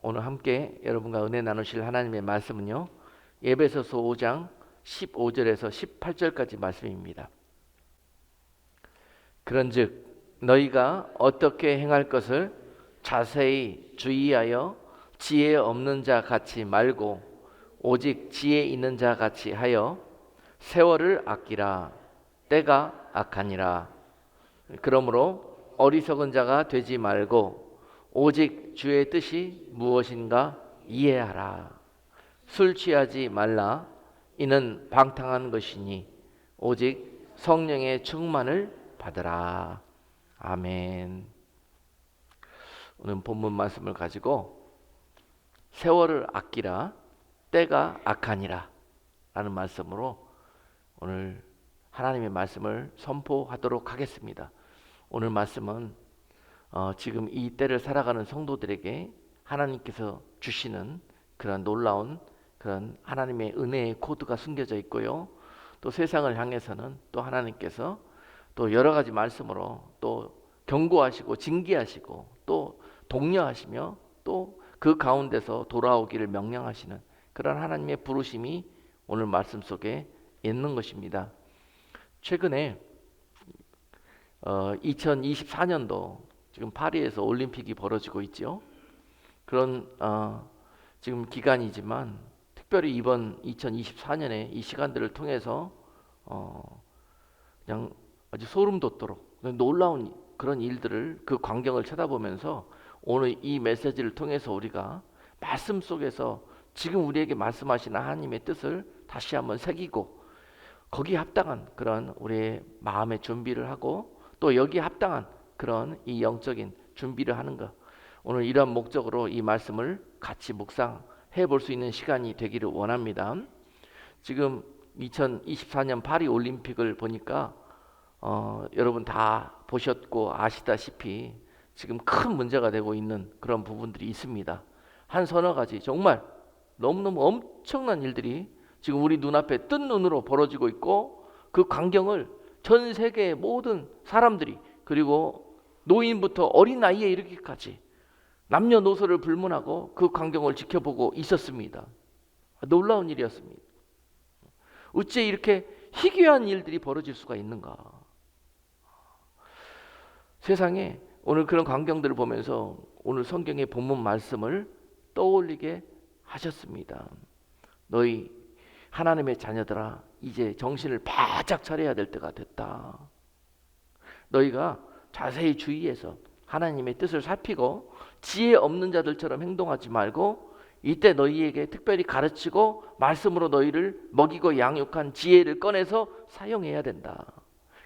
오늘 함께 여러분과 은혜 나누실 하나님의 말씀은요, 에베소서 5장 15절에서 18절까지 말씀입니다. 그런즉 너희가 어떻게 행할 것을 자세히 주의하여 지혜 없는 자 같이 말고 오직 지혜 있는 자 같이 하여 세월을 아끼라. 때가 악하니라. 그러므로 어리석은 자가 되지 말고 오직 주의 뜻이 무엇인가 이해하라. 술 취하지 말라. 이는 방탕한 것이니 오직 성령의 충만을 받으라. 아멘. 오늘 본문 말씀을 가지고 세월을 아끼라, 때가 악하니라 라는 말씀으로 오늘 하나님의 말씀을 선포하도록 하겠습니다. 오늘 말씀은 지금 이 때를 살아가는 성도들에게 하나님께서 주시는 그런 놀라운 그런 하나님의 은혜의 코드가 숨겨져 있고요. 또 세상을 향해서는 또 하나님께서 또 여러 가지 말씀으로 또 경고하시고 징계하시고 또 독려하시며 또 그 가운데서 돌아오기를 명령하시는 그런 하나님의 부르심이 오늘 말씀 속에 있는 것입니다. 최근에 2024년도 지금 파리에서 올림픽이 벌어지고 있죠. 그런 지금 기간이지만 특별히 이번 2024년에 이 시간들을 통해서 그냥 아주 소름 돋도록 놀라운 그런 일들을 그 광경을 쳐다보면서 오늘 이 메시지를 통해서 우리가 말씀 속에서 지금 우리에게 말씀하시는 하나님의 뜻을 다시 한번 새기고 거기에 합당한 그런 우리의 마음의 준비를 하고 또 여기에 합당한 그런 이 영적인 준비를 하는 것, 오늘 이러한 목적으로 이 말씀을 같이 묵상해 볼 수 있는 시간이 되기를 원합니다. 지금 2024년 파리 올림픽을 보니까 여러분 다 보셨고 아시다시피 지금 큰 문제가 되고 있는 그런 부분들이 있습니다. 한 서너 가지 정말 너무너무 엄청난 일들이 지금 우리 눈앞에 뜬 눈으로 벌어지고 있고 그 광경을 전 세계의 모든 사람들이 그리고 노인부터 어린아이에 이르기까지 남녀노소를 불문하고 그 광경을 지켜보고 있었습니다. 놀라운 일이었습니다. 어째 이렇게 희귀한 일들이 벌어질 수가 있는가? 세상에 오늘 그런 광경들을 보면서 오늘 성경의 본문 말씀을 떠올리게 하셨습니다. 너희 하나님의 자녀들아, 이제 정신을 바짝 차려야 될 때가 됐다. 너희가 자세히 주의해서 하나님의 뜻을 살피고 지혜 없는 자들처럼 행동하지 말고 이때 너희에게 특별히 가르치고 말씀으로 너희를 먹이고 양육한 지혜를 꺼내서 사용해야 된다.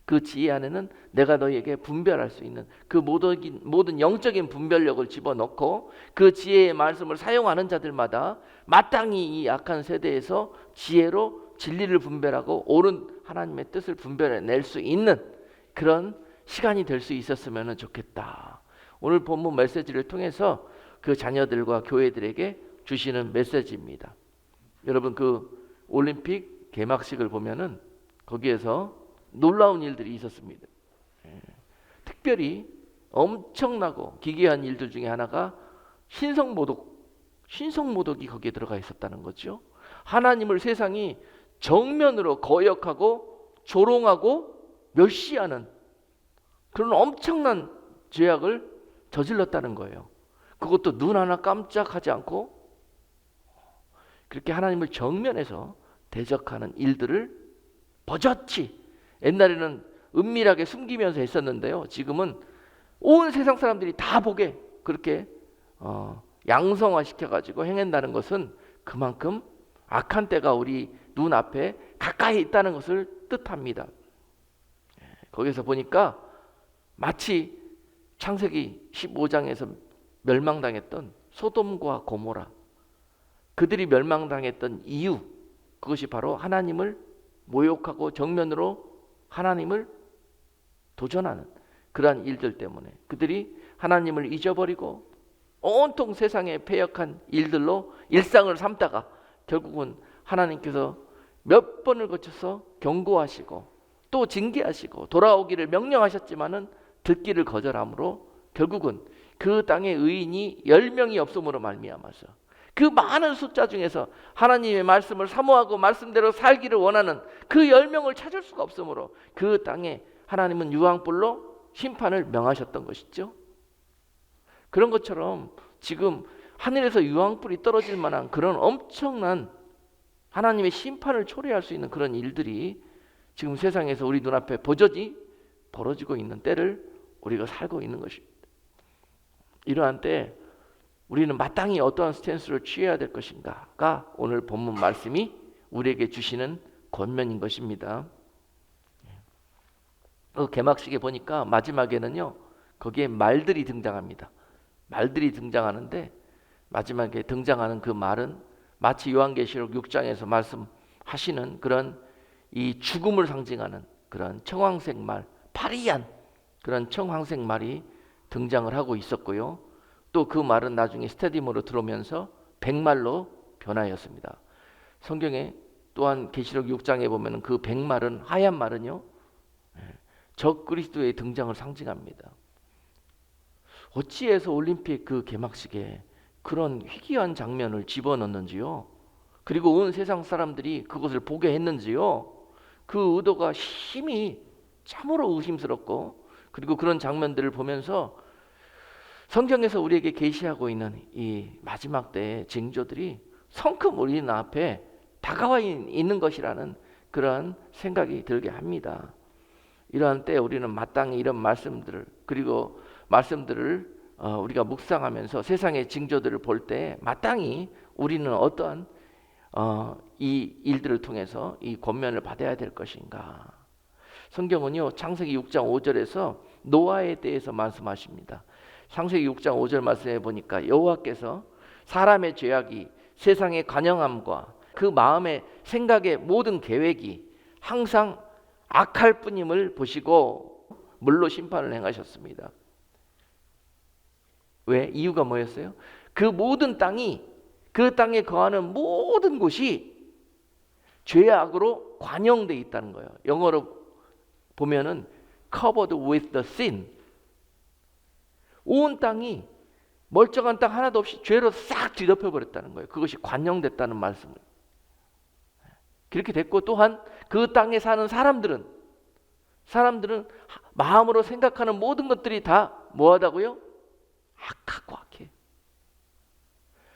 그 지혜 안에는 내가 너희에게 분별할 수 있는 그 모든 영적인 분별력을 집어넣고 그 지혜의 말씀을 사용하는 자들마다 마땅히 이 악한 세대에서 지혜로 진리를 분별하고 옳은 하나님의 뜻을 분별해낼 수 있는 그런 시간이 될 수 있었으면 좋겠다. 오늘 본문 메시지를 통해서 그 자녀들과 교회들에게 주시는 메시지입니다. 여러분 그 올림픽 개막식을 보면은 거기에서 놀라운 일들이 있었습니다. 특별히 엄청나고 기괴한 일들 중에 하나가 신성모독이 거기에 들어가 있었다는 거죠. 하나님을 세상이 정면으로 거역하고 조롱하고 멸시하는 그런 엄청난 죄악을 저질렀다는 거예요. 그것도 눈 하나 깜짝하지 않고 그렇게 하나님을 정면에서 대적하는 일들을 버젓이 옛날에는 은밀하게 숨기면서 했었는데요. 지금은 온 세상 사람들이 다 보게 그렇게 양성화시켜가지고 행한다는 것은 그만큼 악한 때가 우리 눈앞에 가까이 있다는 것을 뜻합니다. 거기서 보니까 마치 창세기 15장에서 멸망당했던 소돔과 고모라, 그들이 멸망당했던 이유, 그것이 바로 하나님을 모욕하고 정면으로 하나님을 도전하는 그러한 일들 때문에 그들이 하나님을 잊어버리고 온통 세상에 패역한 일들로 일상을 삼다가 결국은 하나님께서 몇 번을 거쳐서 경고하시고 또 징계하시고 돌아오기를 명령하셨지만은 듣기를 거절함으로 결국은 그 땅에 의인이 10명이 없음으로 말미암아서 그 많은 숫자 중에서 하나님의 말씀을 사모하고 말씀대로 살기를 원하는 그 10명을 찾을 수가 없으므로 그 땅에 하나님은 유황불로 심판을 명하셨던 것이죠. 그런 것처럼 지금 하늘에서 유황불이 떨어질 만한 그런 엄청난 하나님의 심판을 초래할 수 있는 그런 일들이 지금 세상에서 우리 눈앞에 버젓이 벌어지고 있는 때를 우리가 살고 있는 것입니다. 이러한 때 우리는 마땅히 어떠한 스탠스를 취해야 될 것인가가 오늘 본문 말씀이 우리에게 주시는 권면인 것입니다. 개막식에 보니까 마지막에는요, 거기에 말들이 등장합니다. 말들이 등장하는데 마지막에 등장하는 그 말은 마치 요한계시록 6장에서 말씀하시는 그런 이 죽음을 상징하는 그런 청황색 말, 파리한 그런 청황색 말이 등장을 하고 있었고요. 또 그 말은 나중에 스테디움으로 들어오면서 백말로 변하였습니다. 성경에 또한 계시록 6장에 보면 그 백말은, 하얀 말은요, 적 그리스도의 등장을 상징합니다. 어찌해서 올림픽 그 개막식에 그런 희귀한 장면을 집어넣는지요? 그리고 온 세상 사람들이 그것을 보게 했는지요? 그 의도가 심히 참으로 의심스럽고, 그리고 그런 장면들을 보면서 성경에서 우리에게 계시하고 있는 이 마지막 때의 징조들이 성큼 우리 앞에 다가와 있는 것이라는 그런 생각이 들게 합니다. 이러한 때 우리는 마땅히 이런 말씀들을, 그리고 말씀들을 우리가 묵상하면서 세상의 징조들을 볼 때 마땅히 우리는 어떠한 이 일들을 통해서 이 권면을 받아야 될 것인가. 성경은요, 창세기 6장 5절에서 노아에 대해서 말씀하십니다. 창세기 6장 5절 말씀해 보니까 여호와께서 사람의 죄악이 세상의 관영함과 그 마음의 생각의 모든 계획이 항상 악할 뿐임을 보시고 물로 심판을 행하셨습니다. 왜? 이유가 뭐였어요? 그 모든 땅이, 그 땅에 거하는 모든 곳이 죄악으로 관영되어 있다는 거예요. 영어로 보면은 covered with the sin. 온 땅이 멀쩡한 땅 하나도 없이 죄로 싹 뒤덮여 버렸다는 거예요. 그것이 관영됐다는 말씀을. 그렇게 됐고, 또한 그 땅에 사는 사람들은 마음으로 생각하는 모든 것들이 다 뭐하다고요? 악하고 악해.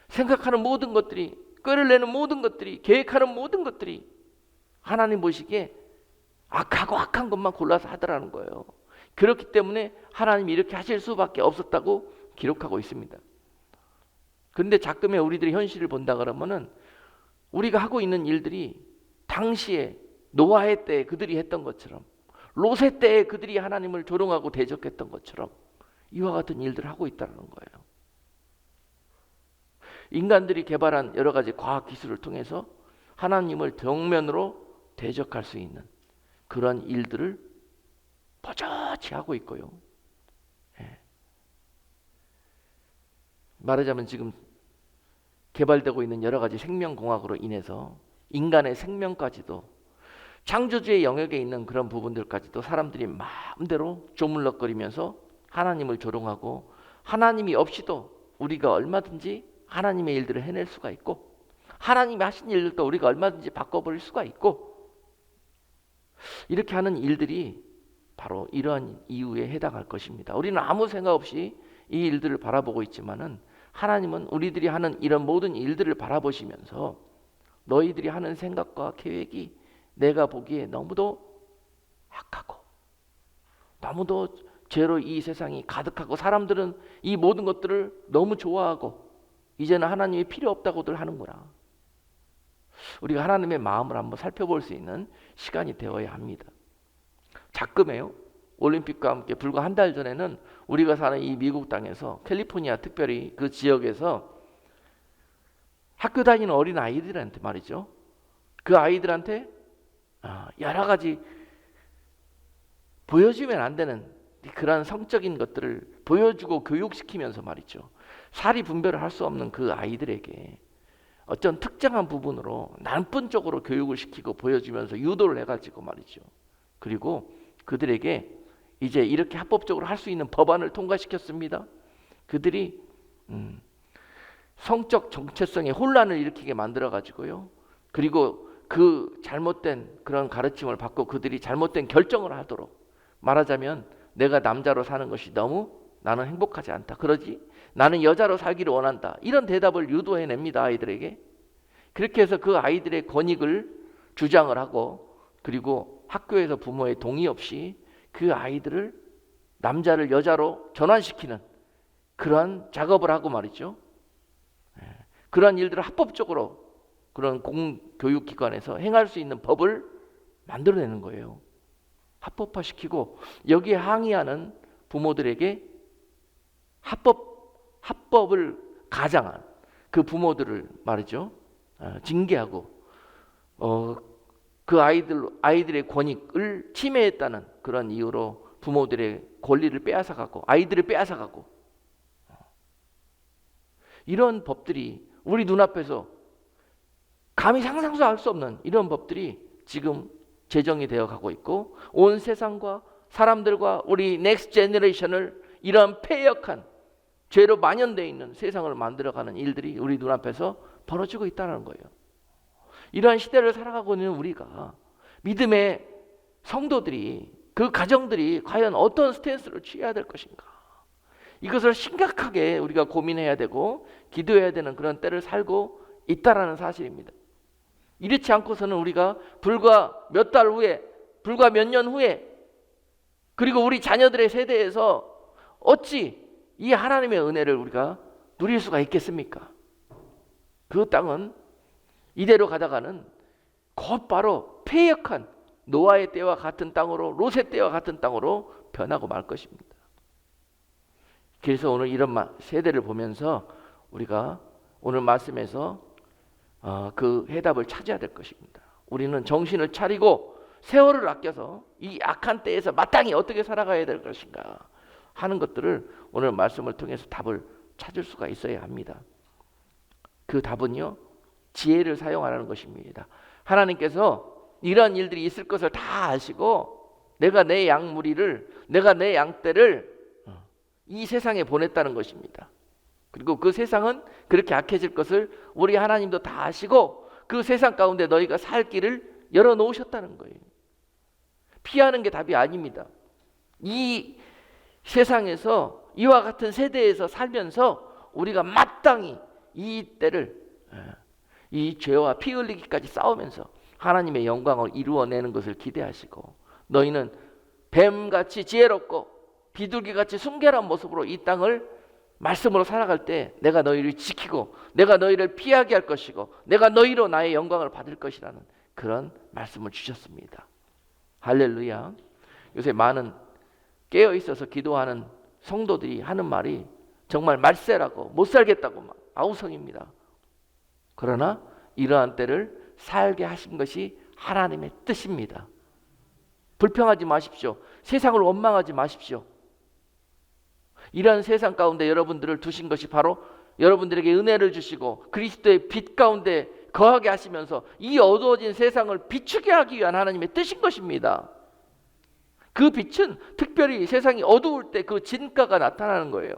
생각하는 모든 것들이, 꾀를 내는 모든 것들이, 계획하는 모든 것들이 하나님 보시기에 악하고 악한 것만 골라서 하더라는 거예요. 그렇기 때문에 하나님이 이렇게 하실 수밖에 없었다고 기록하고 있습니다. 그런데 가끔의 우리들의 현실을 본다 그러면은 우리가 하고 있는 일들이 당시에 노아의 때에 그들이 했던 것처럼, 롯의 때에 그들이 하나님을 조롱하고 대적했던 것처럼 이와 같은 일들을 하고 있다는 거예요. 인간들이 개발한 여러 가지 과학 기술을 통해서 하나님을 정면으로 대적할 수 있는 그런 일들을 버젓이 하고 있고요. 말하자면 지금 개발되고 있는 여러 가지 생명공학으로 인해서 인간의 생명까지도, 창조주의 영역에 있는 그런 부분들까지도 사람들이 마음대로 조물럭거리면서 하나님을 조롱하고, 하나님이 없이도 우리가 얼마든지 하나님의 일들을 해낼 수가 있고, 하나님이 하신 일들도 우리가 얼마든지 바꿔버릴 수가 있고, 이렇게 하는 일들이 바로 이러한 이유에 해당할 것입니다. 우리는 아무 생각 없이 이 일들을 바라보고 있지만은 하나님은 우리들이 하는 이런 모든 일들을 바라보시면서 너희들이 하는 생각과 계획이 내가 보기에 너무도 악하고 너무도 죄로 이 세상이 가득하고, 사람들은 이 모든 것들을 너무 좋아하고 이제는 하나님이 필요 없다고들 하는구나. 우리가 하나님의 마음을 한번 살펴볼 수 있는 시간이 되어야 합니다. 가끔에요, 올림픽과 함께 불과 한 달 전에는 우리가 사는 이 미국 땅에서, 캘리포니아 특별히 그 지역에서 학교 다니는 어린 아이들한테 말이죠, 그 아이들한테 여러 가지 보여주면 안 되는 그러한 성적인 것들을 보여주고 교육시키면서 말이죠, 사리 분별을 할 수 없는 그 아이들에게 어떤 특정한 부분으로 난pun적으로 교육을 시키고 보여주면서 유도를 해가지고 말이죠, 그리고 그들에게 이제 이렇게 합법적으로 할 수 있는 법안을 통과시켰습니다. 그들이 성적 정체성의 혼란을 일으키게 만들어 가지고요. 그리고 그 잘못된 그런 가르침을 받고 그들이 잘못된 결정을 하도록, 말하자면 내가 남자로 사는 것이 너무 나는 행복하지 않다. 그러지 나는 여자로 살기를 원한다. 이런 대답을 유도해냅니다. 아이들에게. 그렇게 해서 그 아이들의 권익을 주장을 하고, 그리고 학교에서 부모의 동의 없이 그 아이들을 남자를 여자로 전환시키는 그러한 작업을 하고 말이죠. 그러한 일들을 합법적으로 그런 공교육기관에서 행할 수 있는 법을 만들어내는 거예요. 합법화시키고 여기에 항의하는 부모들에게 합법을 가장한 그 부모들을 말이죠. 징계하고 그 아이들의 권익을 침해했다는 그런 이유로 부모들의 권리를 빼앗아가고 아이들을 빼앗아가고, 이런 법들이 우리 눈앞에서 감히 상상도 할 수 없는 이런 법들이 지금 제정이 되어 가고 있고, 온 세상과 사람들과 우리 넥스트 제너레이션을 이런 패역한 죄로 만연되어 있는 세상을 만들어가는 일들이 우리 눈앞에서 벌어지고 있다는 거예요. 이러한 시대를 살아가고 있는 우리가, 믿음의 성도들이, 그 가정들이 과연 어떤 스탠스를 취해야 될 것인가, 이것을 심각하게 우리가 고민해야 되고 기도해야 되는 그런 때를 살고 있다라는 사실입니다. 이렇지 않고서는 우리가 불과 몇 달 후에, 불과 몇 년 후에, 그리고 우리 자녀들의 세대에서 어찌 이 하나님의 은혜를 우리가 누릴 수가 있겠습니까? 그 땅은 이대로 가다가는 곧바로 패역한 노아의 때와 같은 땅으로, 롯의 때와 같은 땅으로 변하고 말 것입니다. 그래서 오늘 이런 세대를 보면서 우리가 오늘 말씀에서 그 해답을 찾아야 될 것입니다. 우리는 정신을 차리고 세월을 아껴서 이 악한 때에서 마땅히 어떻게 살아가야 될 것인가 하는 것들을 오늘 말씀을 통해서 답을 찾을 수가 있어야 합니다. 그 답은요, 지혜를 사용하라는 것입니다. 하나님께서 이런 일들이 있을 것을 다 아시고 내가 내 양무리를, 내가 내 양떼를 이 세상에 보냈다는 것입니다. 그리고 그 세상은 그렇게 악해질 것을 우리 하나님도 다 아시고 그 세상 가운데 너희가 살 길을 열어놓으셨다는 거예요. 피하는 게 답이 아닙니다. 이 세상에서 이와 같은 세대에서 살면서 우리가 마땅히 이 때를, 이 죄와 피 흘리기까지 싸우면서 하나님의 영광을 이루어내는 것을 기대하시고, 너희는 뱀같이 지혜롭고 비둘기같이 순결한 모습으로 이 땅을 말씀으로 살아갈 때 내가 너희를 지키고 내가 너희를 피하게 할 것이고 내가 너희로 나의 영광을 받을 것이라는 그런 말씀을 주셨습니다. 할렐루야. 요새 많은 깨어있어서 기도하는 성도들이 하는 말이 정말 말세라고, 못 살겠다고 막 아우성입니다. 그러나 이러한 때를 살게 하신 것이 하나님의 뜻입니다. 불평하지 마십시오. 세상을 원망하지 마십시오. 이러한 세상 가운데 여러분들을 두신 것이 바로 여러분들에게 은혜를 주시고 그리스도의 빛 가운데 거하게 하시면서 이 어두워진 세상을 비추게 하기 위한 하나님의 뜻인 것입니다. 그 빛은 특별히 세상이 어두울 때 그 진가가 나타나는 거예요.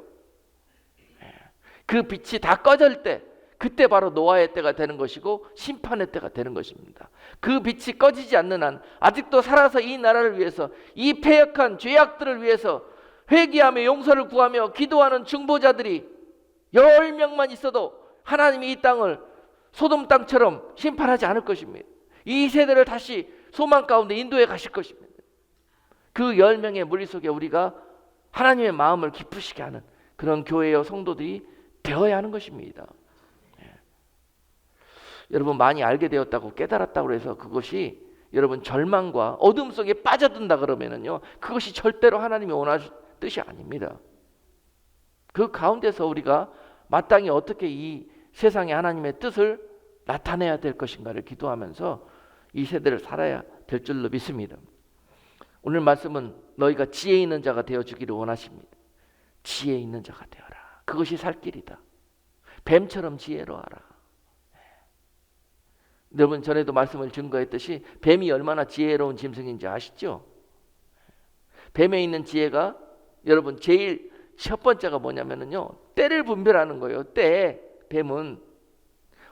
그 빛이 다 꺼질 때, 그때 바로 노아의 때가 되는 것이고 심판의 때가 되는 것입니다. 그 빛이 꺼지지 않는 한 아직도 살아서 이 나라를 위해서, 이 패역한 죄악들을 위해서 회개하며 용서를 구하며 기도하는 중보자들이 10명만 있어도 하나님이 이 땅을 소돔 땅처럼 심판하지 않을 것입니다. 이 세대를 다시 소망 가운데 인도해 가실 것입니다. 그 10명의 무리 속에 우리가 하나님의 마음을 기쁘시게 하는 그런 교회의 성도들이 되어야 하는 것입니다. 여러분, 많이 알게 되었다고, 깨달았다고 해서 그것이 여러분 절망과 어둠 속에 빠져든다 그러면은요, 그것이 절대로 하나님이 원하는 뜻이 아닙니다. 그 가운데서 우리가 마땅히 어떻게 이 세상에 하나님의 뜻을 나타내야 될 것인가를 기도하면서 이 세대를 살아야 될 줄로 믿습니다. 오늘 말씀은 너희가 지혜 있는 자가 되어주기를 원하십니다. 지혜 있는 자가 되어라. 그것이 살 길이다. 뱀처럼 지혜로워라. 여러분, 전에도 말씀을 증거했듯이 뱀이 얼마나 지혜로운 짐승인지 아시죠? 뱀에 있는 지혜가 여러분 제일 첫 번째가 뭐냐면요, 때를 분별하는 거예요. 때. 뱀은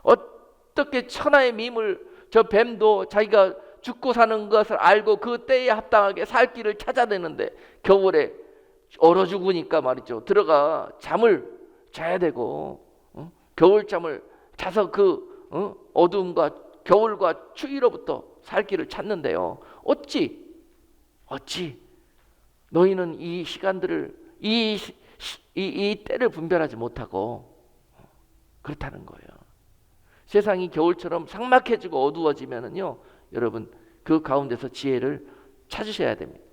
어떻게 천하의 밈을, 저 뱀도 자기가 죽고 사는 것을 알고 그 때에 합당하게 살 길을 찾아내는데, 겨울에 얼어 죽으니까 말이죠, 들어가 잠을 자야 되고, 겨울잠을 자서 그 어두움과 겨울과 추위로부터 살 길을 찾는데요, 어찌 너희는 이 시간들을, 이 때를 분별하지 못하고 그렇다는 거예요. 세상이 겨울처럼 삭막해지고 어두워지면은요, 여러분 그 가운데서 지혜를 찾으셔야 됩니다.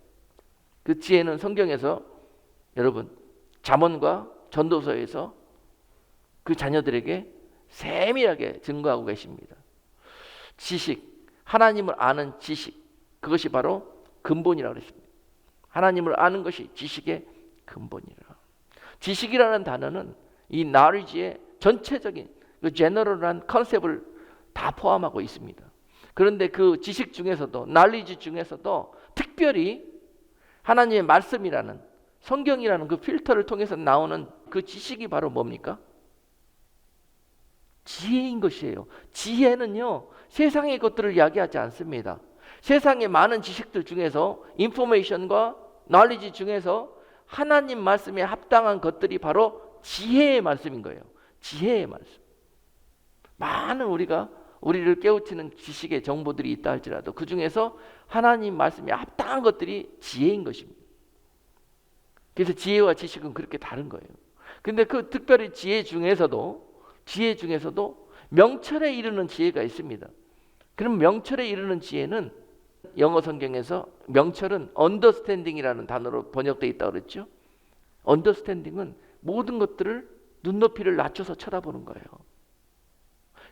그 지혜는 성경에서, 여러분 잠언과 전도서에서 그 자녀들에게 세밀하게 증거하고 계십니다. 지식, 하나님을 아는 지식, 그것이 바로 근본이라고 그랬습니다. 하나님을 아는 것이 지식의 근본이라. 지식이라는 단어는 이 knowledge의 전체적인 그 제너럴한 컨셉을 다 포함하고 있습니다. 그런데 그 지식 중에서도, knowledge 중에서도 특별히 하나님의 말씀이라는, 성경이라는 그 필터를 통해서 나오는 그 지식이 바로 뭡니까? 지혜인 것이에요. 지혜는요, 세상의 것들을 이야기하지 않습니다. 세상의 많은 지식들 중에서, 인포메이션과 knowledge 중에서 하나님 말씀에 합당한 것들이 바로 지혜의 말씀인 거예요. 지혜의 말씀. 많은 우리를 깨우치는 지식의 정보들이 있다 할지라도 그 중에서 하나님 말씀에 합당한 것들이 지혜인 것입니다. 그래서 지혜와 지식은 그렇게 다른 거예요. 근데 그 특별히 지혜 중에서도 명철에 이르는 지혜가 있습니다. 그럼 명철에 이르는 지혜는, 영어 성경에서 명철은 understanding이라는 단어로 번역되어 있다고 그랬죠. understanding은 모든 것들을 눈높이를 낮춰서 쳐다보는 거예요.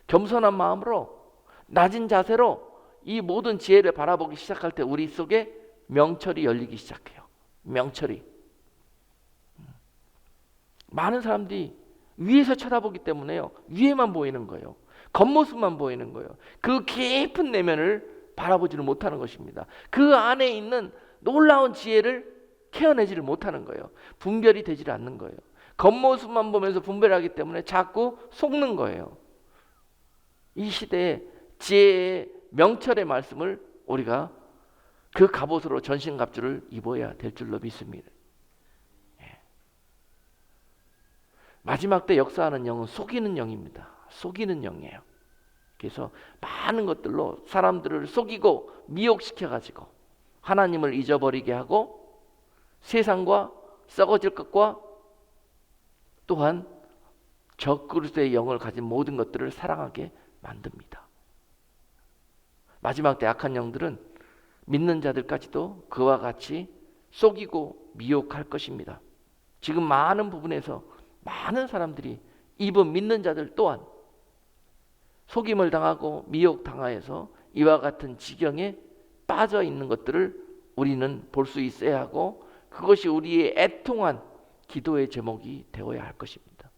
겸손한 마음으로, 낮은 자세로 이 모든 지혜를 바라보기 시작할 때 우리 속에 명철이 열리기 시작해요. 명철이. 많은 사람들이 위에서 쳐다보기 때문에요, 위에만 보이는 거예요. 겉모습만 보이는 거예요. 그 깊은 내면을 바라보지를 못하는 것입니다. 그 안에 있는 놀라운 지혜를 캐어내지를 못하는 거예요. 분별이 되질 않는 거예요. 겉모습만 보면서 분별하기 때문에 자꾸 속는 거예요. 이 시대에 지혜의 명철의 말씀을 우리가 그 갑옷으로 전신갑주를 입어야 될 줄로 믿습니다. 마지막 때 역사하는 영은 속이는 영입니다. 속이는 영이에요. 그래서 많은 것들로 사람들을 속이고 미혹시켜가지고 하나님을 잊어버리게 하고 세상과 썩어질 것과 또한 적그리스도의 영을 가진 모든 것들을 사랑하게 만듭니다. 마지막 때 악한 영들은 믿는 자들까지도 그와 같이 속이고 미혹할 것입니다. 지금 많은 부분에서 많은 사람들이, 이분 믿는 자들 또한 속임을 당하고 미혹당하여서 이와 같은 지경에 빠져 있는 것들을 우리는 볼 수 있어야 하고, 그것이 우리의 애통한 기도의 제목이 되어야 할 것입니다.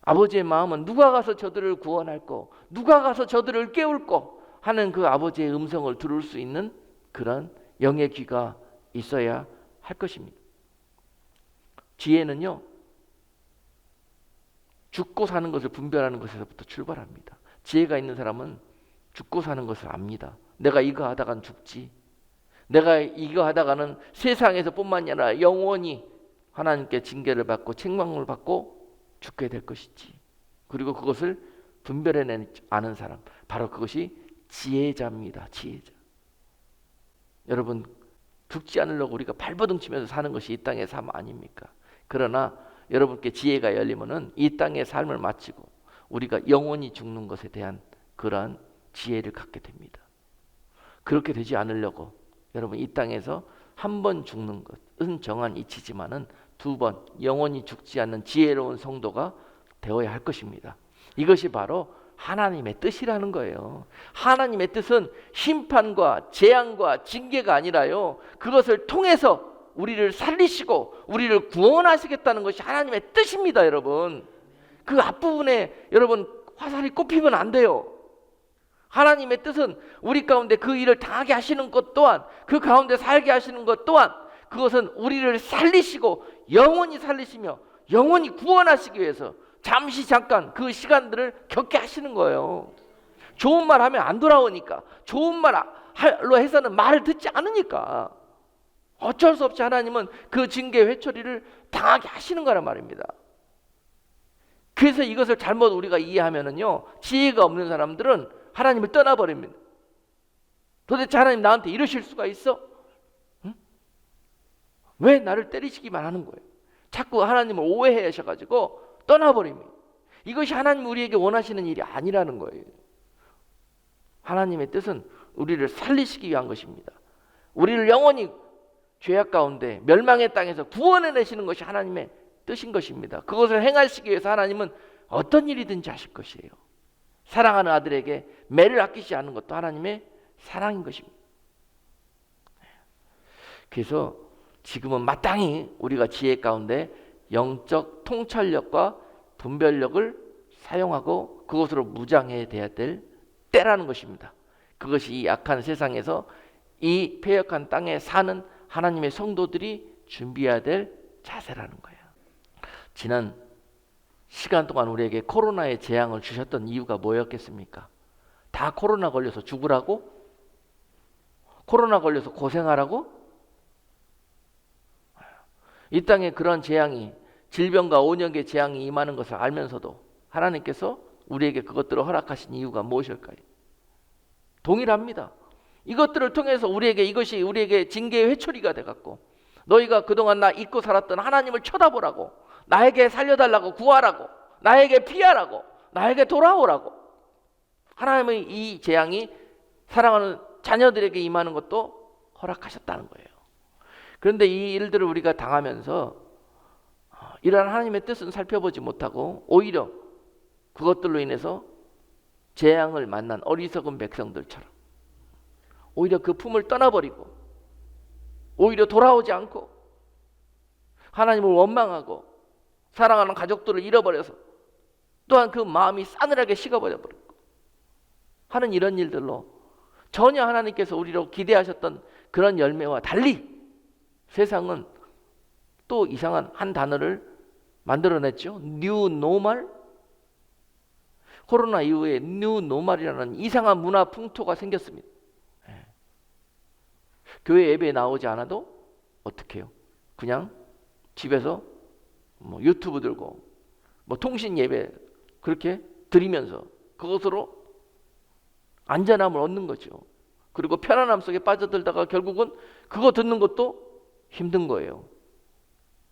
아버지의 마음은 누가 가서 저들을 구원할꼬, 누가 가서 저들을 깨울꼬 하는 그 아버지의 음성을 들을 수 있는 그런 영의 귀가 있어야 할 것입니다. 지혜는요, 죽고 사는 것을 분별하는 것에서부터 출발합니다. 지혜가 있는 사람은 죽고 사는 것을 압니다. 내가 이거 하다간 죽지. 내가 이거 하다가는 세상에서 뿐만이 아니라 영원히 하나님께 징계를 받고 책망을 받고 죽게 될 것이지. 그리고 그것을 분별해내지 않은 사람, 바로 그것이 지혜자입니다. 지혜자. 여러분, 죽지 않으려고 우리가 발버둥 치면서 사는 것이 이 땅의 삶 아닙니까? 그러나 여러분께 지혜가 열리면은 이 땅의 삶을 마치고 우리가 영원히 죽는 것에 대한 그러한 지혜를 갖게 됩니다. 그렇게 되지 않으려고 여러분, 이 땅에서 한 번 죽는 것은 정한 이치지만은 두 번 영원히 죽지 않는 지혜로운 성도가 되어야 할 것입니다. 이것이 바로 하나님의 뜻이라는 거예요. 하나님의 뜻은 심판과 재앙과 징계가 아니라요, 그것을 통해서 우리를 살리시고 우리를 구원하시겠다는 것이 하나님의 뜻입니다. 여러분, 그 앞부분에 여러분 화살이 꼽히면 안 돼요. 하나님의 뜻은 우리 가운데 그 일을 당하게 하시는 것 또한, 그 가운데 살게 하시는 것 또한, 그것은 우리를 살리시고 영원히 살리시며 영원히 구원하시기 위해서 잠시 잠깐 그 시간들을 겪게 하시는 거예요. 좋은 말 하면 안 돌아오니까, 좋은 말로 해서는 말을 듣지 않으니까 어쩔 수 없이 하나님은 그 징계 회초리를 당하게 하시는 거란 말입니다. 그래서 이것을 잘못 우리가 이해하면은요, 지혜가 없는 사람들은 하나님을 떠나버립니다. 도대체 하나님 나한테 이러실 수가 있어? 응? 왜 나를 때리시기만 하는 거예요? 자꾸 하나님을 오해해 하셔가지고 떠나버립니다. 이것이 하나님 우리에게 원하시는 일이 아니라는 거예요. 하나님의 뜻은 우리를 살리시기 위한 것입니다. 우리를 영원히 죄악 가운데 멸망의 땅에서 구원해내시는 것이 하나님의 뜻인 것입니다. 그것을 행하시기 위해서 하나님은 어떤 일이든지 하실 것이에요. 사랑하는 아들에게 매를 아끼지 않는 것도 하나님의 사랑인 것입니다. 그래서 지금은 마땅히 우리가 지혜 가운데 영적 통찰력과 분별력을 사용하고 그것으로 무장해야 될 때라는 것입니다. 그것이 이 악한 세상에서 이 패역한 땅에 사는 하나님의 성도들이 준비해야 될 자세라는 거예요. 지난 시간 동안 우리에게 코로나의 재앙을 주셨던 이유가 뭐였겠습니까? 다 코로나 걸려서 죽으라고? 코로나 걸려서 고생하라고? 이 땅에 그런 재앙이, 질병과 온역의 재앙이 임하는 것을 알면서도 하나님께서 우리에게 그것들을 허락하신 이유가 무엇일까요? 동일합니다. 이것들을 통해서 이것이 우리에게 징계의 회초리가 돼갖고, 너희가 그동안 나 잊고 살았던 하나님을 쳐다보라고, 나에게 살려달라고 구하라고, 나에게 피하라고, 나에게 돌아오라고. 하나님의 이 재앙이 사랑하는 자녀들에게 임하는 것도 허락하셨다는 거예요. 그런데 이 일들을 우리가 당하면서 이러한 하나님의 뜻은 살펴보지 못하고 오히려 그것들로 인해서 재앙을 만난 어리석은 백성들처럼 오히려 그 품을 떠나버리고, 오히려 돌아오지 않고 하나님을 원망하고 사랑하는 가족들을 잃어버려서 또한 그 마음이 싸늘하게 식어버리고 하는 이런 일들로 전혀 하나님께서 우리로 기대하셨던 그런 열매와 달리 세상은 또 이상한 한 단어를 만들어냈죠. 뉴 노멀. 코로나 이후에 뉴 노멀이라는 이상한 문화 풍토가 생겼습니다. 교회 예배에 나오지 않아도 어떻게 해요? 그냥 집에서 유튜브 들고 통신 예배 그렇게 드리면서 그것으로 안전함을 얻는 거죠. 그리고 편안함 속에 빠져들다가 결국은 그거 듣는 것도 힘든 거예요.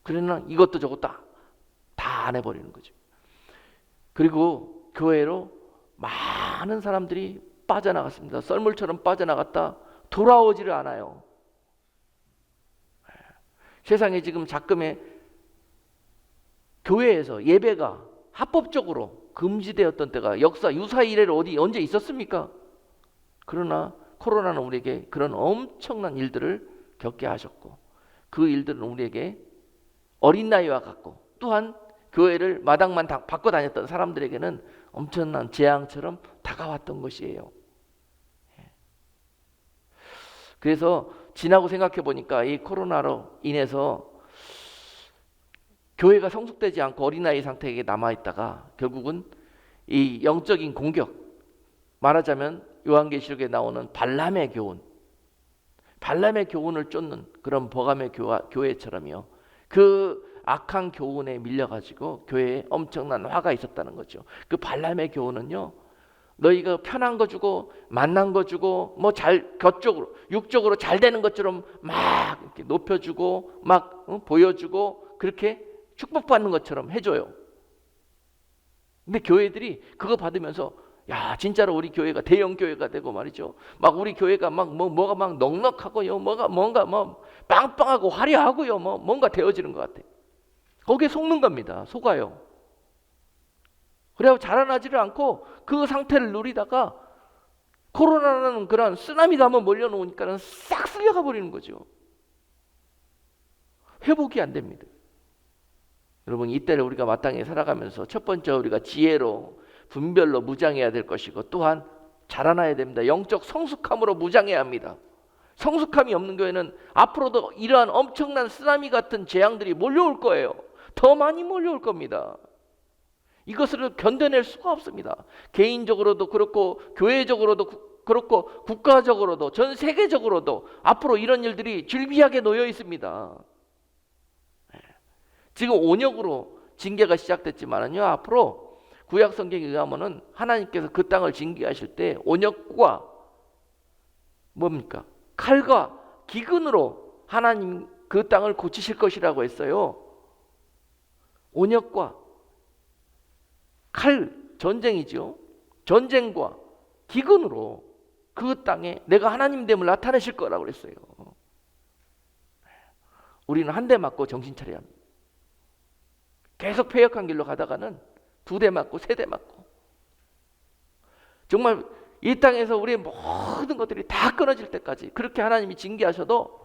그러나 이것도 저것도 다 안 해버리는 거죠. 그리고 교회로 많은 사람들이 빠져나갔습니다. 썰물처럼 빠져나갔다 돌아오지를 않아요. 세상에 지금 작금에 교회에서 예배가 합법적으로 금지되었던 때가 역사 유사 이래로 언제 있었습니까? 그러나 코로나는 우리에게 그런 엄청난 일들을 겪게 하셨고, 그 일들은 우리에게 어린 나이와 같고, 또한 교회를 마당만 받고 다녔던 사람들에게는 엄청난 재앙처럼 다가왔던 것이에요. 그래서 지나고 생각해 보니까 이 코로나로 인해서 교회가 성숙되지 않고 어린아이 상태에 남아있다가 결국은 이 영적인 공격, 말하자면 요한계시록에 나오는 발람의 교훈, 발람의 교훈을 쫓는 그런 버감의 교회처럼요, 그 악한 교훈에 밀려가지고 교회에 엄청난 화가 있었다는 거죠. 그 발람의 교훈은요, 너희가 편한 거 주고 만난 거 주고 겉쪽으로 육적으로 잘 되는 것처럼 막 이렇게 높여주고 막 보여주고 그렇게 축복받는 것처럼 해줘요. 근데 교회들이 그거 받으면서 야, 진짜로 우리 교회가 대형 교회가 되고 말이죠. 막 우리 교회가 막 뭐가 막 넉넉하고요, 뭔가 빵빵하고 화려하고요, 뭔가 되어지는 것 같아. 거기에 속는 겁니다. 속아요. 그래서 자라나지를 않고 그 상태를 누리다가 코로나라는 그런 쓰나미가 한번 몰려놓으니까 싹 쓸려가 버리는 거죠. 회복이 안 됩니다. 여러분, 이때를 우리가 마땅히 살아가면서 첫 번째 우리가 지혜로 분별로 무장해야 될 것이고, 또한 자라나야 됩니다. 영적 성숙함으로 무장해야 합니다. 성숙함이 없는 교회는 앞으로도 이러한 엄청난 쓰나미 같은 재앙들이 몰려올 거예요. 더 많이 몰려올 겁니다. 이것을 견뎌낼 수가 없습니다. 개인적으로도 그렇고 교회적으로도 그렇고 국가적으로도 전 세계적으로도 앞으로 이런 일들이 줄비하게 놓여 있습니다. 지금 온역으로 징계가 시작됐지만은요, 앞으로 구약 성경에 의하면은 하나님께서 그 땅을 징계하실 때 온역과 뭡니까? 칼과 기근으로 하나님 그 땅을 고치실 것이라고 했어요. 온역과 칼, 전쟁이죠. 전쟁과 기근으로 그 땅에 내가 하나님됨을 나타내실 거라고 그랬어요. 우리는 한 대 맞고 정신 차려야 합니다. 계속 패역한 길로 가다가는 2대 맞고 3대 맞고 정말 이 땅에서 우리의 모든 것들이 다 끊어질 때까지 그렇게 하나님이 징계하셔도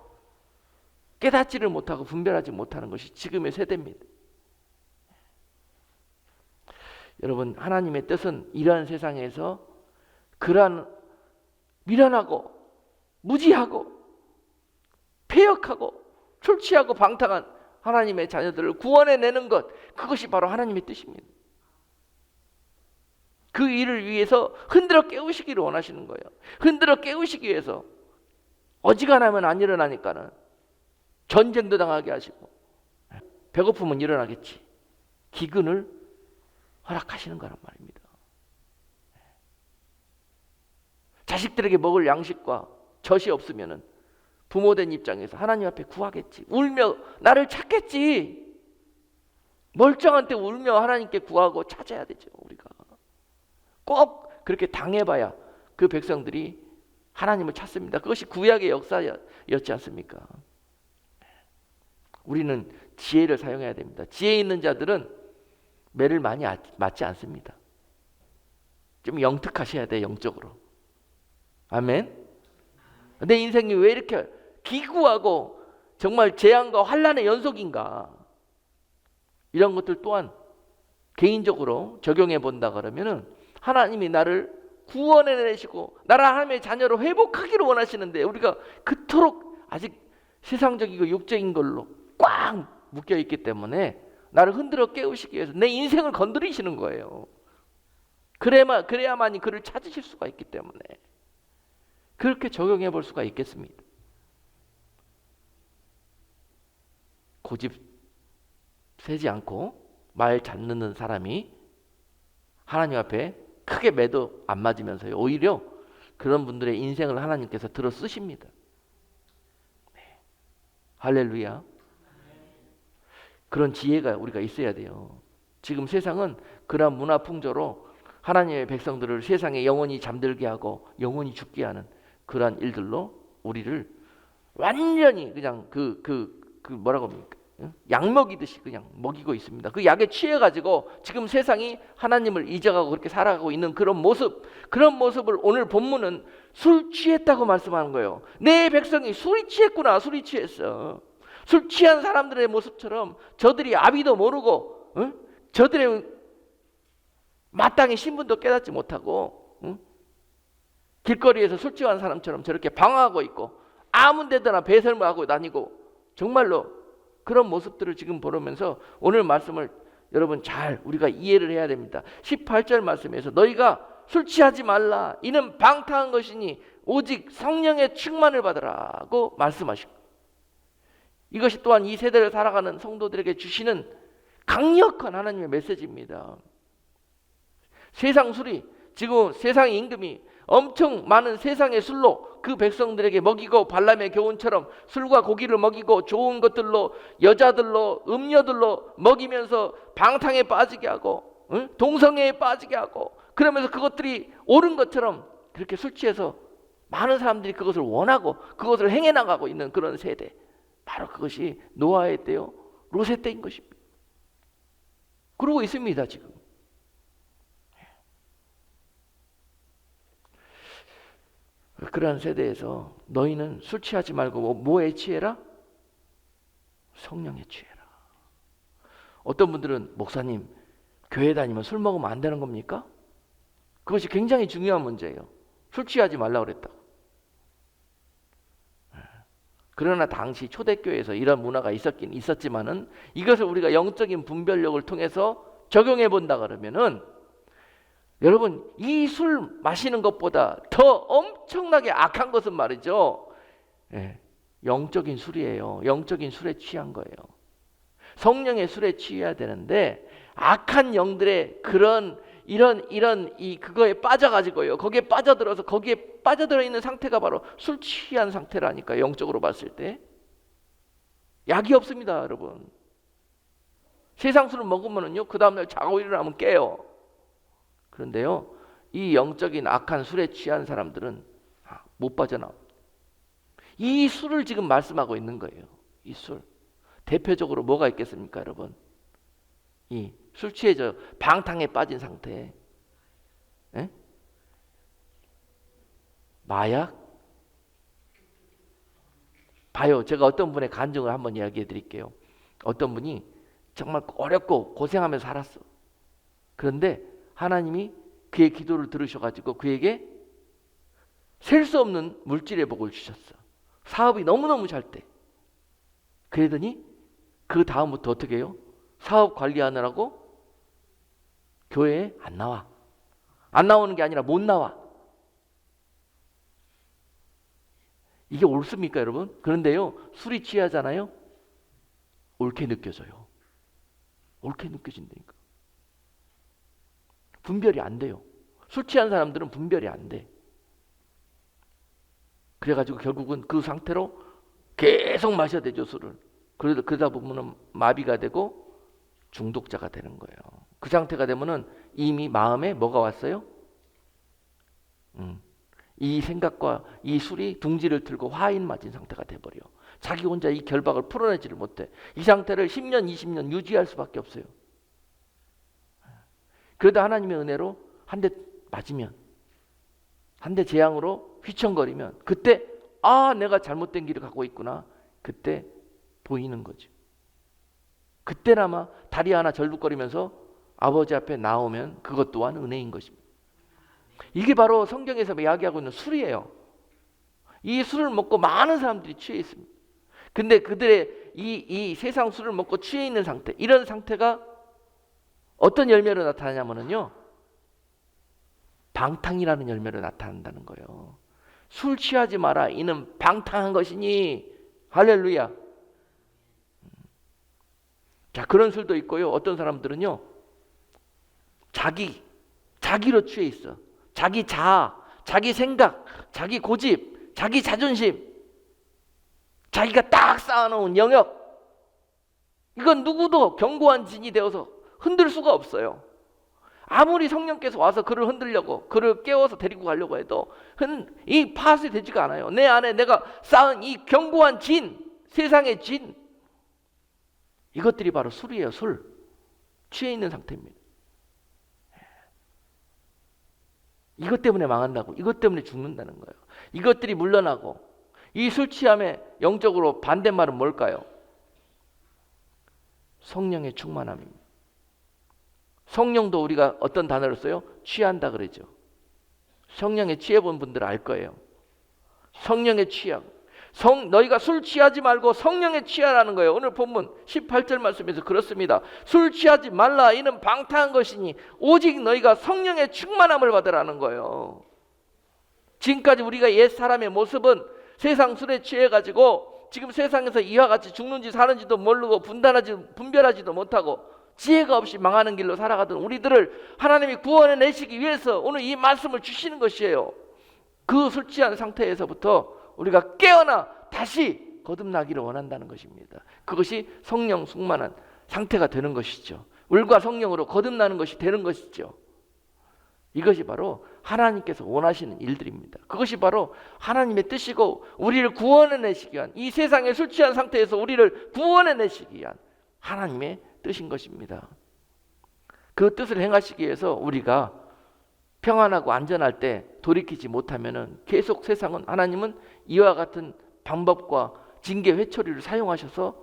깨닫지를 못하고 분별하지 못하는 것이 지금의 세대입니다. 여러분, 하나님의 뜻은 이러한 세상에서 그러한 미련하고 무지하고 패역하고 술 취하고 방탕한 하나님의 자녀들을 구원해내는 것, 그것이 바로 하나님의 뜻입니다. 그 일을 위해서 흔들어 깨우시기를 원하시는 거예요. 흔들어 깨우시기 위해서 어지간하면 안 일어나니까는 전쟁도 당하게 하시고 배고프면 일어나겠지. 기근을 허락하시는 거란 말입니다. 자식들에게 먹을 양식과 젖이 없으면은 부모된 입장에서 하나님 앞에 구하겠지. 울며 나를 찾겠지. 멀쩡한 때 울며 하나님께 구하고 찾아야 되죠. 우리가 꼭 그렇게 당해봐야 그 백성들이 하나님을 찾습니다. 그것이 구약의 역사였지 않습니까? 우리는 지혜를 사용해야 됩니다. 지혜 있는 자들은 매를 많이 맞지 않습니다. 좀 영특하셔야 돼, 영적으로. 아멘. 내 인생이 왜 이렇게 기구하고 정말 재앙과 환난의 연속인가? 이런 것들 또한 개인적으로 적용해 본다 그러면은 하나님이 나를 구원해내시고 나를 하나님의 자녀로 회복하기를 원하시는데 우리가 그토록 아직 세상적이고 육적인 걸로 꽉 묶여 있기 때문에 나를 흔들어 깨우시기 위해서 내 인생을 건드리시는 거예요. 그래야만이 그를 찾으실 수가 있기 때문에 그렇게 적용해 볼 수가 있겠습니다. 고집 세지 않고 말 잘 듣는 사람이 하나님 앞에 크게 매도 안 맞으면서요, 오히려 그런 분들의 인생을 하나님께서 들어 쓰십니다. 네. 할렐루야. 그런 지혜가 우리가 있어야 돼요. 지금 세상은 그런 문화 풍조로 하나님의 백성들을 세상에 영원히 잠들게 하고 영원히 죽게 하는 그러한 일들로 우리를 완전히 그냥 뭐라고 합니까? 약 먹이듯이 그냥 먹이고 있습니다. 그 약에 취해가지고 지금 세상이 하나님을 잊어가고 그렇게 살아가고 있는 그런 모습을 오늘 본문은 술 취했다고 말씀하는 거예요. 내 백성이 술이 취했구나. 술이 취했어. 술 취한 사람들의 모습처럼 저들이 아비도 모르고 저들의 마땅히 신분도 깨닫지 못하고 길거리에서 술 취한 사람처럼 저렇게 방황하고 있고 아무 데나 배설만 하고 다니고 정말로 그런 모습들을 지금 보면서 오늘 말씀을 여러분 잘 우리가 이해를 해야 됩니다. 18절 말씀에서 너희가 술 취하지 말라. 이는 방탕한 것이니 오직 성령의 충만을 받으라고 말씀하시고 이것이 또한 이 세대를 살아가는 성도들에게 주시는 강력한 하나님의 메시지입니다. 세상 술이 지금 세상의 임금이 엄청 많은 세상의 술로 그 백성들에게 먹이고 발람의 교훈처럼 술과 고기를 먹이고 좋은 것들로 여자들로 음료들로 먹이면서 방탕에 빠지게 하고 동성애에 빠지게 하고 그러면서 그것들이 옳은 것처럼 그렇게 술 취해서 많은 사람들이 그것을 원하고 그것을 행해 나가고 있는 그런 세대, 바로 그것이 노아의 때요 롯의 때인 것입니다. 그러고 있습니다. 지금 그러한 세대에서 너희는 술 취하지 말고 뭐에 취해라? 성령에 취해라. 어떤 분들은 목사님 교회 다니면 술 먹으면 안 되는 겁니까? 그것이 굉장히 중요한 문제예요. 술 취하지 말라고 그랬다고. 그러나 당시 초대교회에서 이런 문화가 있었긴 있었지만은 이것을 우리가 영적인 분별력을 통해서 적용해 본다 그러면은 여러분, 이 술 마시는 것보다 더 엄청나게 악한 것은 말이죠. 예, 영적인 술이에요. 영적인 술에 취한 거예요. 성령의 술에 취해야 되는데 악한 영들의 그런 이런 그거에 빠져가지고요. 거기에 빠져들어서 거기에 빠져들어 있는 상태가 바로 술 취한 상태라니까. 영적으로 봤을 때 약이 없습니다, 여러분. 세상 술을 먹으면은요, 그 다음날 자고 일어나면 깨요. 그런데요, 이 영적인 악한 술에 취한 사람들은 못 빠져나와. 이 술을 지금 말씀하고 있는 거예요. 이 술. 대표적으로 뭐가 있겠습니까, 여러분? 이 술 취해져 방탕에 빠진 상태. 에? 마약? 봐요. 제가 어떤 분의 간증을 한번 이야기해 드릴게요. 어떤 분이 정말 어렵고 고생하면서 살았어. 그런데 하나님이 그의 기도를 들으셔가지고 그에게 셀 수 없는 물질의 복을 주셨어. 사업이 너무너무 잘 돼. 그러더니 그 다음부터 어떻게 해요? 사업 관리하느라고 교회에 안 나와. 안 나오는 게 아니라 못 나와. 이게 옳습니까, 여러분? 그런데요, 술이 취하잖아요. 옳게 느껴져요. 옳게 느껴진다니까. 분별이 안 돼요. 술 취한 사람들은 분별이 안 돼. 그래가지고 결국은 그 상태로 계속 마셔야 되죠, 술을. 그러다 보면은 마비가 되고 중독자가 되는 거예요. 그 상태가 되면은 이미 마음에 뭐가 왔어요? 이 생각과 이 술이 둥지를 틀고 화인 맞은 상태가 돼버려. 자기 혼자 이 결박을 풀어내지를 못해. 이 상태를 10년, 20년 유지할 수밖에 없어요. 그러다 하나님의 은혜로 한 대 맞으면, 한 대 재앙으로 휘청거리면 그때 내가 잘못된 길을 가고 있구나. 그때 보이는 거죠. 그때나마 다리 하나 절룩거리면서 아버지 앞에 나오면 그것 또한 은혜인 것입니다. 이게 바로 성경에서 이야기하고 있는 술이에요. 이 술을 먹고 많은 사람들이 취해 있습니다. 근데 그들의 이 세상 술을 먹고 취해 있는 상태, 이런 상태가 어떤 열매로 나타나냐면요, 방탕이라는 열매로 나타난다는 거예요. 술 취하지 마라. 이는 방탕한 것이니. 할렐루야. 자, 그런 술도 있고요. 어떤 사람들은요, 자기로 취해 있어. 자기 자아, 자기 생각, 자기 고집, 자기 자존심, 자기가 딱 쌓아놓은 영역, 이건 누구도 견고한 진이 되어서 흔들 수가 없어요. 아무리 성령께서 와서 그를 흔들려고, 그를 깨워서 데리고 가려고 해도 이 파쇄 되지가 않아요. 내 안에 내가 쌓은 이 견고한 진, 세상의 진, 이것들이 바로 술이에요. 술. 취해 있는 상태입니다. 이것 때문에 망한다고, 이것 때문에 죽는다는 거예요. 이것들이 물러나고, 이 술 취함의 영적으로 반대말은 뭘까요? 성령의 충만함입니다. 성령도 우리가 어떤 단어를 써요? 취한다 그러죠. 성령에 취해본 분들 알 거예요. 성령에 취함. 너희가 술 취하지 말고 성령에 취하라는 거예요. 오늘 본문 18절 말씀에서 그렇습니다. 술 취하지 말라. 이는 방탕한 것이니 오직 너희가 성령의 충만함을 받으라는 거예요. 지금까지 우리가 옛 사람의 모습은 세상 술에 취해가지고 지금 세상에서 이와 같이 죽는지 사는지도 모르고 분별하지도 못하고 지혜가 없이 망하는 길로 살아가던 우리들을 하나님이 구원해 내시기 위해서 오늘 이 말씀을 주시는 것이에요. 그 술 취한 상태에서부터 우리가 깨어나 다시 거듭나기를 원한다는 것입니다. 그것이 성령 충만한 상태가 되는 것이죠. 물과 성령으로 거듭나는 것이 되는 것이죠. 이것이 바로 하나님께서 원하시는 일들입니다. 그것이 바로 하나님의 뜻이고 우리를 구원해 내시기 위한, 이 세상에 술 취한 상태에서 우리를 구원해 내시기 위한 하나님의 뜻인 것입니다. 그 뜻을 행하시기 위해서 우리가 평안하고 안전할 때 돌이키지 못하면은 계속 하나님은 이와 같은 방법과 징계 회초리를 사용하셔서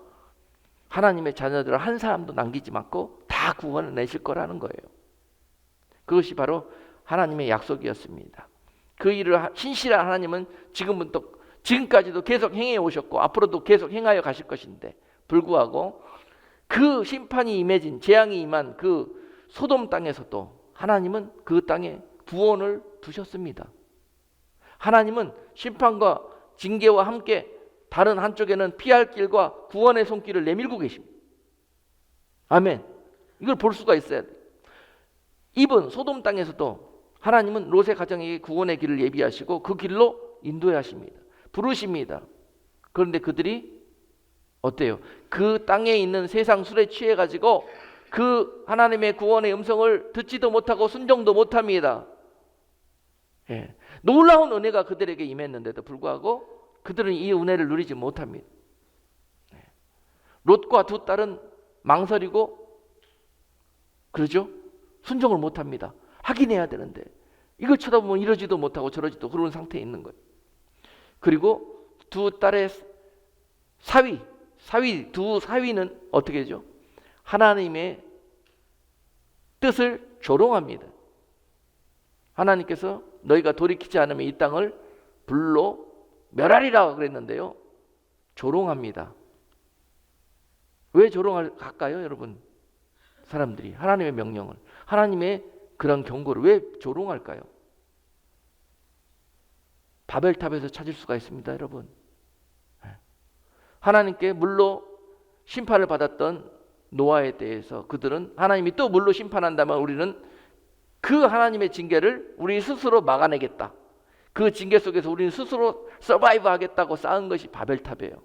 하나님의 자녀들을 한 사람도 남기지 않고 다 구원을 내실 거라는 거예요. 그것이 바로 하나님의 약속이었습니다. 그 일을 신실한 하나님은 지금까지도 계속 행해 오셨고 앞으로도 계속 행하여 가실 것인데 불구하고 그 심판이 임해진 재앙이 임한 그 소돔 땅에서도 하나님은 그 땅에 구원을 두셨습니다. 하나님은 심판과 징계와 함께 다른 한쪽에는 피할 길과 구원의 손길을 내밀고 계십니다. 아멘. 이걸 볼 수가 있어야 돼요. 이번 소돔 땅에서도 하나님은 롯의 가정에게 구원의 길을 예비하시고 그 길로 인도해 하십니다. 부르십니다. 그런데 그들이 어때요? 그 땅에 있는 세상 술에 취해 가지고 그 하나님의 구원의 음성을 듣지도 못하고 순종도 못합니다. 예. 놀라운 은혜가 그들에게 임했는데도 불구하고 그들은 이 은혜를 누리지 못합니다. 예. 롯과 두 딸은 망설이고 그러죠? 순종을 못합니다. 하긴 해야 되는데 이걸 쳐다보면 이러지도 못하고 저러지도 그런 상태에 있는 거예요. 그리고 두 딸의 두 사위는 어떻게 하죠? 하나님의 뜻을 조롱합니다. 하나님께서 너희가 돌이키지 않으면 이 땅을 불로 멸하리라 그랬는데요. 조롱합니다. 왜 조롱할까요, 여러분? 사람들이 하나님의 명령을, 하나님의 그런 경고를 왜 조롱할까요? 바벨탑에서 찾을 수가 있습니다, 여러분. 하나님께 물로 심판을 받았던 노아에 대해서 그들은 하나님이 또 물로 심판한다면 우리는 그 하나님의 징계를 우리 스스로 막아내겠다. 그 징계 속에서 우리는 스스로 서바이브 하겠다고 쌓은 것이 바벨탑이에요.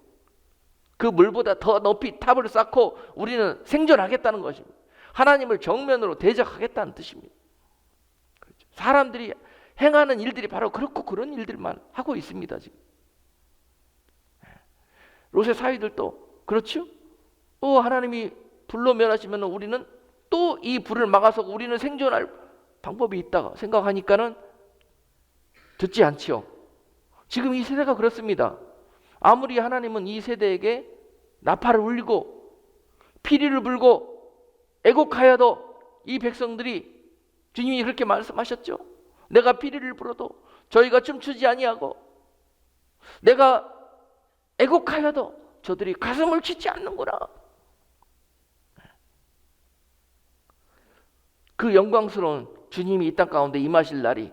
그 물보다 더 높이 탑을 쌓고 우리는 생존하겠다는 것입니다. 하나님을 정면으로 대적하겠다는 뜻입니다. 사람들이 행하는 일들이 바로 그렇고 그런 일들만 하고 있습니다. 지금 롯의 사위들도 그렇죠? 또 하나님이 불로 멸하시면 우리는 또 이 불을 막아서 우리는 생존할 방법이 있다고 생각하니까는 듣지 않지요. 지금 이 세대가 그렇습니다. 아무리 하나님은 이 세대에게 나팔을 울리고 피리를 불고 애곡하여도 이 백성들이 주님이 그렇게 말씀하셨죠. 내가 피리를 불어도 저희가 춤추지 아니하고 내가 애곡하여도 저들이 가슴을 치지 않는구나. 그 영광스러운 주님이 이 땅 가운데 임하실 날이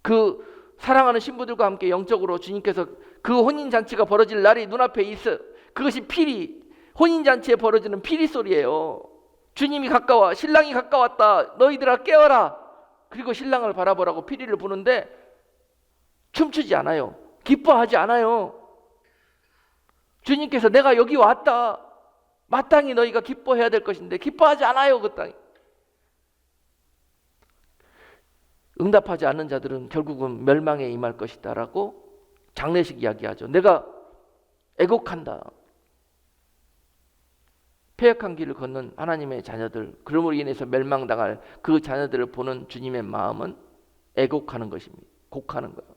그 사랑하는 신부들과 함께 영적으로 주님께서 그 혼인잔치가 벌어질 날이 눈앞에 있어. 그것이 피리, 혼인잔치에 벌어지는 피리 소리예요. 주님이 가까워, 신랑이 가까웠다. 너희들아 깨어라. 그리고 신랑을 바라보라고 피리를 부는데 춤추지 않아요. 기뻐하지 않아요. 주님께서 내가 여기 왔다. 마땅히 너희가 기뻐해야 될 것인데 기뻐하지 않아요. 그 땅이. 응답하지 않는 자들은 결국은 멸망에 임할 것이다 라고 장례식 이야기하죠. 내가 애곡한다. 패역한 길을 걷는 하나님의 자녀들, 그러므로 인해서 멸망당할 그 자녀들을 보는 주님의 마음은 애곡하는 것입니다. 곡하는 거예요.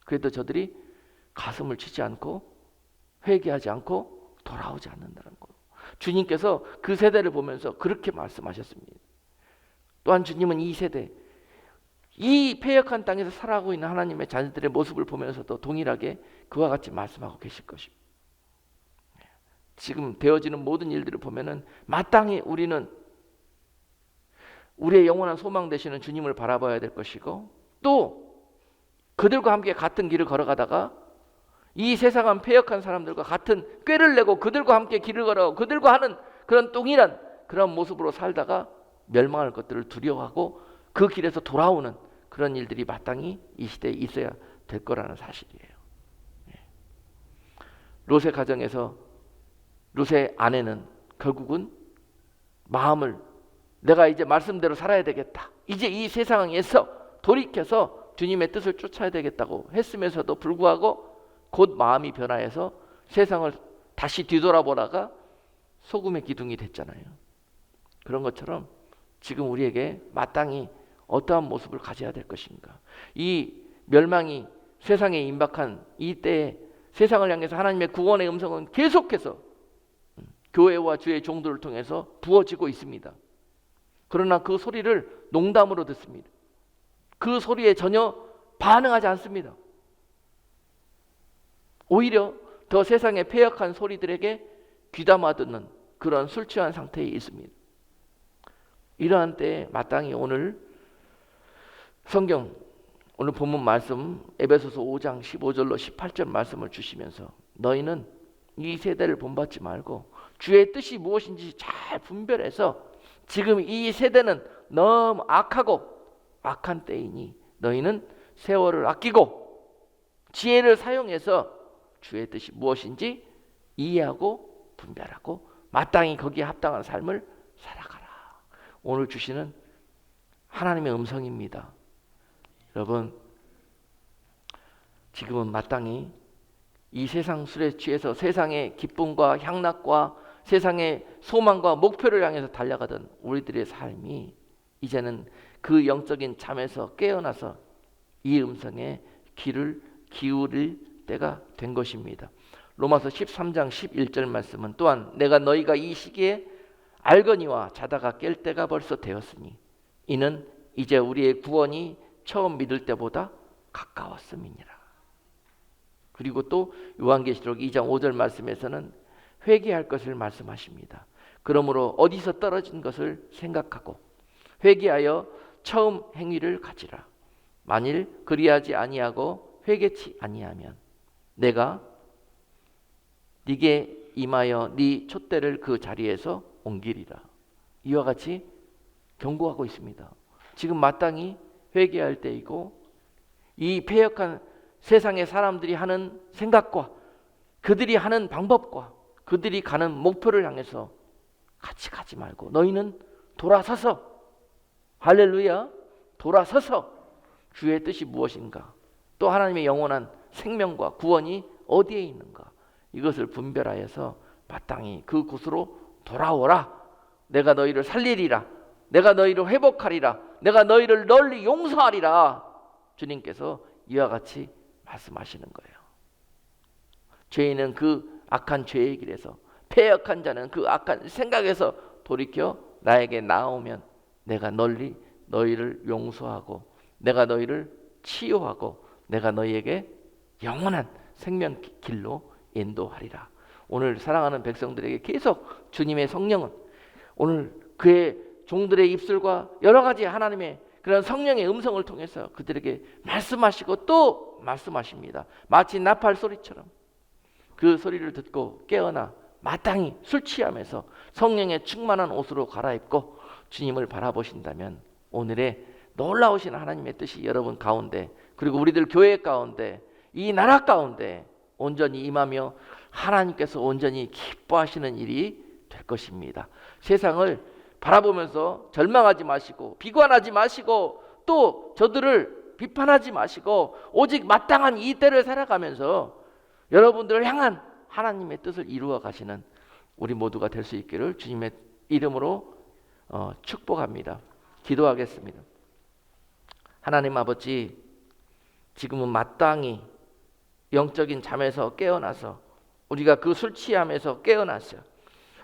그래도 저들이 가슴을 치지 않고 회개하지 않고 돌아오지 않는다는 거예요. 주님께서 그 세대를 보면서 그렇게 말씀하셨습니다. 또한 주님은 이 세대, 이 패역한 땅에서 살아가고 있는 하나님의 자녀들의 모습을 보면서도 동일하게 그와 같이 말씀하고 계실 것입니다. 지금 되어지는 모든 일들을 보면은 마땅히 우리는 우리의 영원한 소망 되시는 주님을 바라봐야 될 것이고 또 그들과 함께 같은 길을 걸어가다가 이 세상은 패역한 사람들과 같은 꾀를 내고 그들과 함께 길을 걸어가고 그들과 하는 그런 동일한 그런 모습으로 살다가 멸망할 것들을 두려워하고 그 길에서 돌아오는 그런 일들이 마땅히 이 시대에 있어야 될 거라는 사실이에요. 롯의 가정에서 롯의 아내는 결국은 마음을 내가 이제 말씀대로 살아야 되겠다. 이제 이 세상에서 돌이켜서 주님의 뜻을 쫓아야 되겠다고 했으면서도 불구하고 곧 마음이 변화해서 세상을 다시 뒤돌아보다가 소금의 기둥이 됐잖아요. 그런 것처럼 지금 우리에게 마땅히 어떠한 모습을 가져야 될 것인가. 이 멸망이 세상에 임박한 이 때에 세상을 향해서 하나님의 구원의 음성은 계속해서 교회와 주의 종들을 통해서 부어지고 있습니다. 그러나 그 소리를 농담으로 듣습니다. 그 소리에 전혀 반응하지 않습니다. 오히려 더 세상의 패역한 소리들에게 귀담아 듣는 그런 술 취한 상태에 있습니다. 이러한 때에 마땅히 오늘 성경 오늘 본문 말씀 에베소서 5장 15절로 18절 말씀을 주시면서 너희는 이 세대를 본받지 말고 주의 뜻이 무엇인지 잘 분별해서 지금 이 세대는 너무 악한 때이니 너희는 세월을 아끼고 지혜를 사용해서 주의 뜻이 무엇인지 이해하고 분별하고 마땅히 거기에 합당한 삶을 살아가라. 오늘 주시는 하나님의 음성입니다. 여러분, 지금은 마땅히 이 세상 술에 취해서 세상의 기쁨과 향락과 세상의 소망과 목표를 향해서 달려가던 우리들의 삶이 이제는 그 영적인 잠에서 깨어나서 이 음성에 귀를 기울일 때가 된 것입니다. 로마서 13장 11절 말씀은 또한 내가 너희가 이 시기에 알거니와 자다가 깰 때가 벌써 되었으니 이는 이제 우리의 구원이 처음 믿을 때보다 가까웠음이니라. 그리고 또 요한계시록 2장 5절 말씀에서는 회개할 것을 말씀하십니다. 그러므로 어디서 떨어진 것을 생각하고 회개하여 처음 행위를 가지라. 만일 그리하지 아니하고 회개치 아니하면 내가 네게 임하여 네 촛대를 그 자리에서 옮기리라. 이와 같이 경고하고 있습니다. 지금 마땅히 회개할 때이고 이 패역한 세상의 사람들이 하는 생각과 그들이 하는 방법과 그들이 가는 목표를 향해서 같이 가지 말고 너희는 돌아서서 할렐루야 돌아서서 주의 뜻이 무엇인가 또 하나님의 영원한 생명과 구원이 어디에 있는가 이것을 분별하여서 마땅히 그 곳으로 돌아오라. 내가 너희를 살리리라. 내가 너희를 회복하리라. 내가 너희를 널리 용서하리라. 주님께서 이와 같이 말씀하시는 거예요. 죄인은 그 악한 죄의 길에서 패역한 자는 그 악한 생각에서 돌이켜 나에게 나오면 내가 널리 너희를 용서하고 내가 너희를 치유하고 내가 너희에게 영원한 생명 길로 인도하리라. 오늘 사랑하는 백성들에게 계속 주님의 성령은 오늘 그의 종들의 입술과 여러 가지 하나님의 그런 성령의 음성을 통해서 그들에게 말씀하시고 또 말씀하십니다. 마치 나팔 소리처럼 그 소리를 듣고 깨어나 마땅히 술 취하면서 성령의 충만한 옷으로 갈아입고 주님을 바라보신다면 오늘의 놀라우신 하나님의 뜻이 여러분 가운데 그리고 우리들 교회 가운데 이 나라 가운데 온전히 임하며 하나님께서 온전히 기뻐하시는 일이 될 것입니다. 세상을 바라보면서 절망하지 마시고 비관하지 마시고 또 저들을 비판하지 마시고 오직 마땅한 이 때를 살아가면서 여러분들을 향한 하나님의 뜻을 이루어 가시는 우리 모두가 될 수 있기를 주님의 이름으로 축복합니다. 기도하겠습니다. 하나님 아버지, 지금은 마땅히 영적인 잠에서 깨어나서 우리가 그 술 취함에서 깨어나서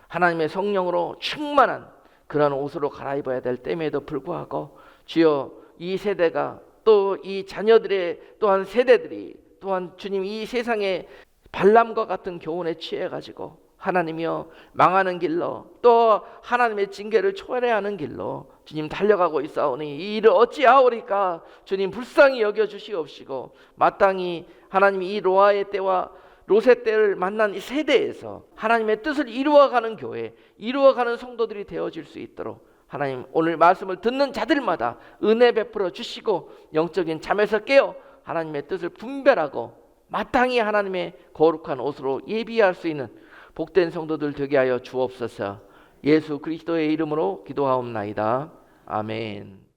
하나님의 성령으로 충만한 그런 옷으로 갈아입어야 될 때임에도 불구하고 주여 이 세대가 또 이 자녀들의 또한 세대들이 또한 주님 이 세상의 발람과 같은 교훈에 취해가지고 하나님이여 망하는 길로 또 하나님의 징계를 초래하는 길로 주님 달려가고 있사오니 이 일을 어찌하오리까 주님 불쌍히 여겨주시옵시고 마땅히 하나님이 이 노아의 때와 롯의 때를 만난 이 세대에서 하나님의 뜻을 이루어가는 교회 이루어가는 성도들이 되어질 수 있도록 하나님 오늘 말씀을 듣는 자들마다 은혜 베풀어 주시고 영적인 잠에서 깨어 하나님의 뜻을 분별하고 마땅히 하나님의 거룩한 옷으로 예비할 수 있는 복된 성도들 되게 하여 주옵소서. 예수 그리스도의 이름으로 기도하옵나이다. 아멘.